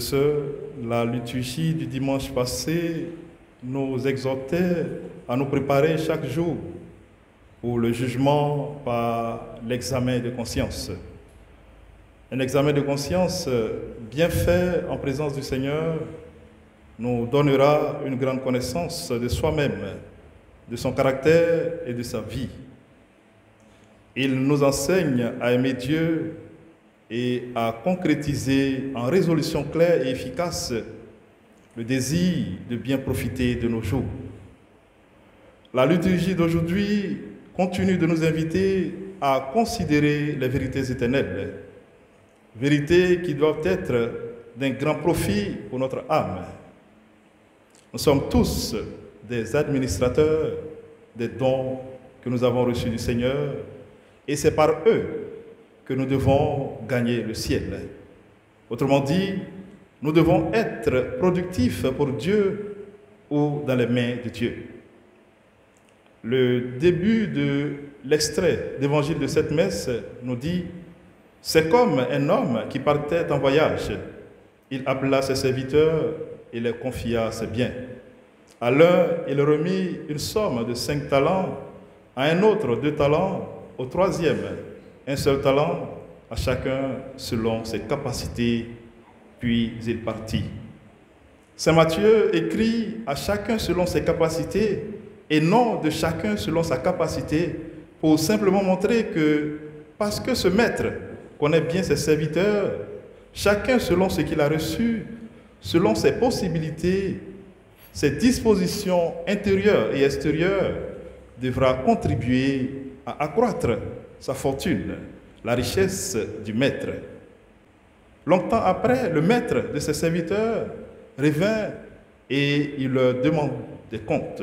sœurs, la liturgie du dimanche passé nous exhortait à nous préparer chaque jour pour le jugement par l'examen de conscience. Un examen de conscience bien fait en présence du Seigneur nous donnera une grande connaissance de soi-même, de son caractère et de sa vie. Il nous enseigne à aimer Dieu et à concrétiser en résolution claire et efficace le désir de bien profiter de nos jours. La liturgie d'aujourd'hui continue de nous inviter à considérer les vérités éternelles, vérités qui doivent être d'un grand profit pour notre âme. Nous sommes tous des administrateurs des dons que nous avons reçus du Seigneur et c'est par eux que nous devons gagner le ciel. Autrement dit, nous devons être productifs pour Dieu ou dans les mains de Dieu. Le début de l'extrait d'évangile de cette messe nous dit « C'est comme un homme qui partait en voyage. Il appela ses serviteurs et les confia ses biens. À l'un, il remit une somme de 5 talents, à un autre 2 talents, au troisième 1 seul talent, à chacun selon ses capacités, puis il partit. » Saint Matthieu écrit à chacun selon ses capacités et non de chacun selon sa capacité pour simplement montrer que parce que ce maître connaît bien ses serviteurs, chacun selon ce qu'il a reçu, selon ses possibilités, ses dispositions intérieures et extérieures, devra contribuer à accroître sa fortune, la richesse du maître. Longtemps après, le maître de ses serviteurs revint et il leur demande des comptes.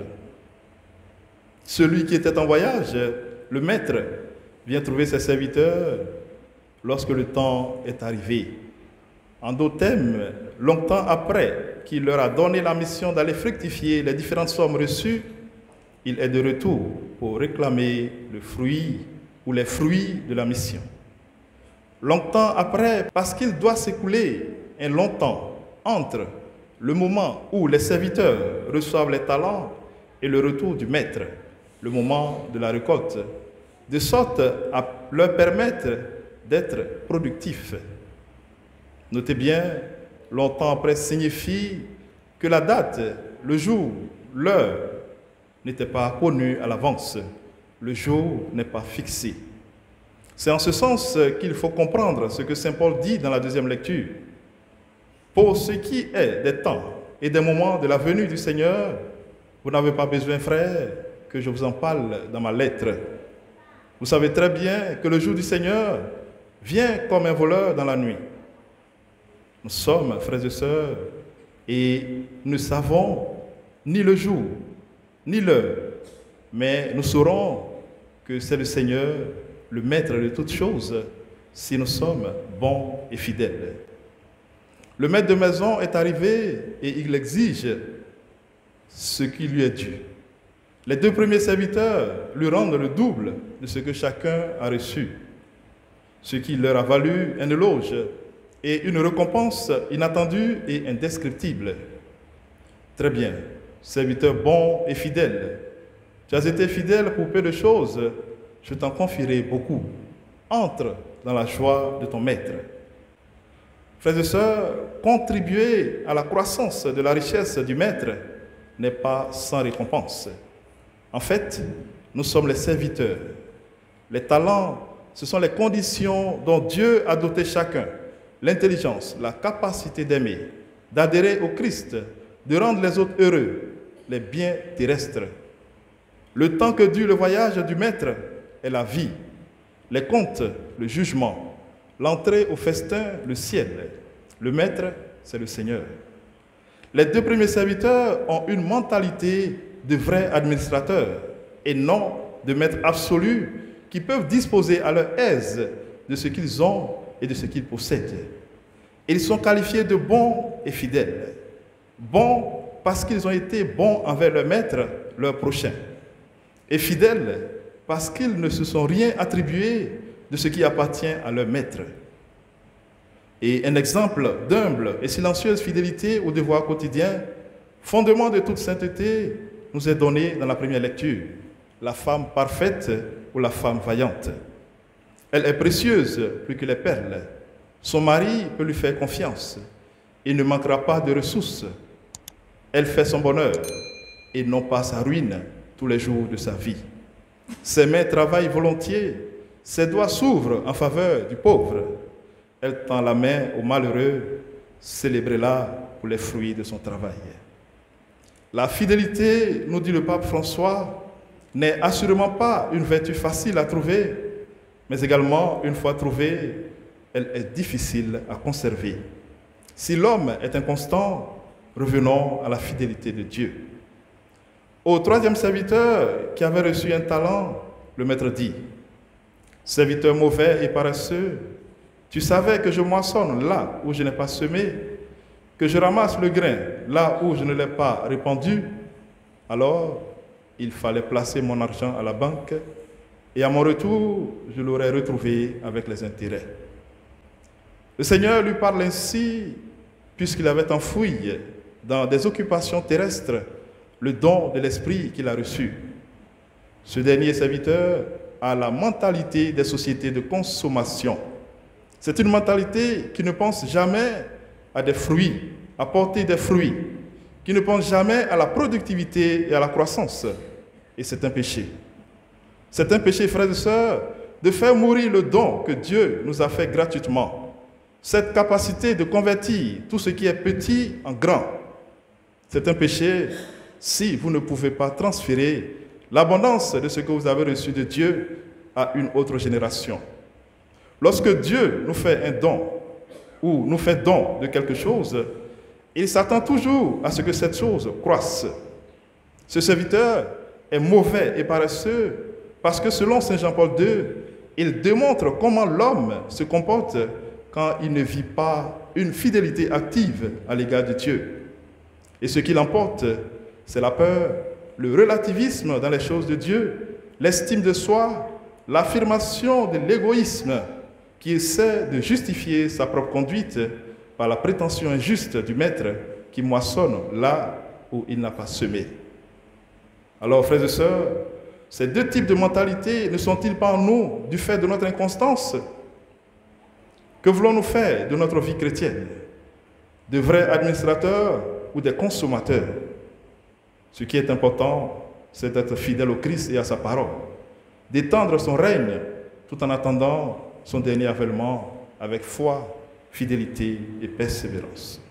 Celui qui était en voyage, le maître, vient trouver ses serviteurs lorsque le temps est arrivé. En d'autres termes, longtemps après qu'il leur a donné la mission d'aller fructifier les différentes sommes reçues, il est de retour pour réclamer le fruit ou les fruits de la mission. Longtemps après, parce qu'il doit s'écouler un long temps entre le moment où les serviteurs reçoivent les talents et le retour du maître, le moment de la récolte, de sorte à leur permettre d'être productifs. Notez bien, longtemps après signifie que la date, le jour, l'heure n'était pas connue à l'avance. Le jour n'est pas fixé. C'est en ce sens qu'il faut comprendre ce que saint Paul dit dans la deuxième lecture. Pour ce qui est des temps et des moments de la venue du Seigneur, vous n'avez pas besoin, frères, que je vous en parle dans ma lettre. Vous savez très bien que le jour du Seigneur vient comme un voleur dans la nuit. Nous sommes, frères et sœurs, et nous ne savons ni le jour, ni l'heure, mais nous saurons que c'est le Seigneur, le maître de toutes choses, si nous sommes bons et fidèles. Le maître de maison est arrivé et il exige ce qui lui est dû. Les 2 premiers serviteurs lui rendent le double de ce que chacun a reçu, ce qui leur a valu un éloge et une récompense inattendue et indescriptible. Très bien, serviteur bon et fidèle. Tu as été fidèle pour peu de choses, je t'en confierai beaucoup. Entre dans la joie de ton maître. Frères et sœurs, contribuer à la croissance de la richesse du maître n'est pas sans récompense. En fait, nous sommes les serviteurs. Les talents, ce sont les conditions dont Dieu a doté chacun. L'intelligence, la capacité d'aimer, d'adhérer au Christ, de rendre les autres heureux, les biens terrestres. Le temps que dure le voyage du maître est la vie, les comptes, le jugement, l'entrée au festin, le ciel. Le maître, c'est le Seigneur. Les 2 premiers serviteurs ont une mentalité de vrais administrateurs et non de maîtres absolus qui peuvent disposer à leur aise de ce qu'ils ont et de ce qu'ils possèdent. Ils sont qualifiés de bons et fidèles. Bons parce qu'ils ont été bons envers leur maître, leur prochain. Et fidèles parce qu'ils ne se sont rien attribué de ce qui appartient à leur maître. Et un exemple d'humble et silencieuse fidélité au devoir quotidien, fondement de toute sainteté, nous est donné dans la première lecture. La femme parfaite ou la femme vaillante. Elle est précieuse plus que les perles. Son mari peut lui faire confiance. Il ne manquera pas de ressources. Elle fait son bonheur et non pas sa ruine tous les jours de sa vie. Ses mains travaillent volontiers, ses doigts s'ouvrent en faveur du pauvre. Elle tend la main au malheureux, célébrez-la pour les fruits de son travail. La fidélité, nous dit le pape François, n'est assurément pas une vertu facile à trouver, mais également, une fois trouvée, elle est difficile à conserver. Si l'homme est inconstant, revenons à la fidélité de Dieu. Au troisième serviteur qui avait reçu un talent, le maître dit, « Serviteur mauvais et paresseux, tu savais que je moissonne là où je n'ai pas semé, que je ramasse le grain là où je ne l'ai pas répandu, alors il fallait placer mon argent à la banque et à mon retour, je l'aurais retrouvé avec les intérêts. » Le Seigneur lui parle ainsi puisqu'il avait enfoui dans des occupations terrestres le don de l'esprit qu'il a reçu. Ce dernier serviteur a la mentalité des sociétés de consommation. C'est une mentalité qui ne pense jamais à des fruits, à porter des fruits, qui ne pense jamais à la productivité et à la croissance. Et c'est un péché. C'est un péché, frères et sœurs, de faire mourir le don que Dieu nous a fait gratuitement. Cette capacité de convertir tout ce qui est petit en grand. C'est un péché si vous ne pouvez pas transférer l'abondance de ce que vous avez reçu de Dieu à une autre génération. Lorsque Dieu nous fait un don ou nous fait don de quelque chose, il s'attend toujours à ce que cette chose croisse. Ce serviteur est mauvais et paresseux parce que selon Saint Jean-Paul II, il démontre comment l'homme se comporte quand il ne vit pas une fidélité active à l'égard de Dieu. Et ce qui l'emporte, c'est la peur, le relativisme dans les choses de Dieu, l'estime de soi, l'affirmation de l'égoïsme qui essaie de justifier sa propre conduite par la prétention injuste du maître qui moissonne là où il n'a pas semé. Alors, frères et sœurs, ces deux types de mentalités ne sont-ils pas en nous du fait de notre inconstance? Que voulons-nous faire de notre vie chrétienne? De vrais administrateurs ou des consommateurs? Ce qui est important, c'est d'être fidèle au Christ et à sa parole, d'étendre son règne tout en attendant son dernier avènement avec foi, fidélité et persévérance.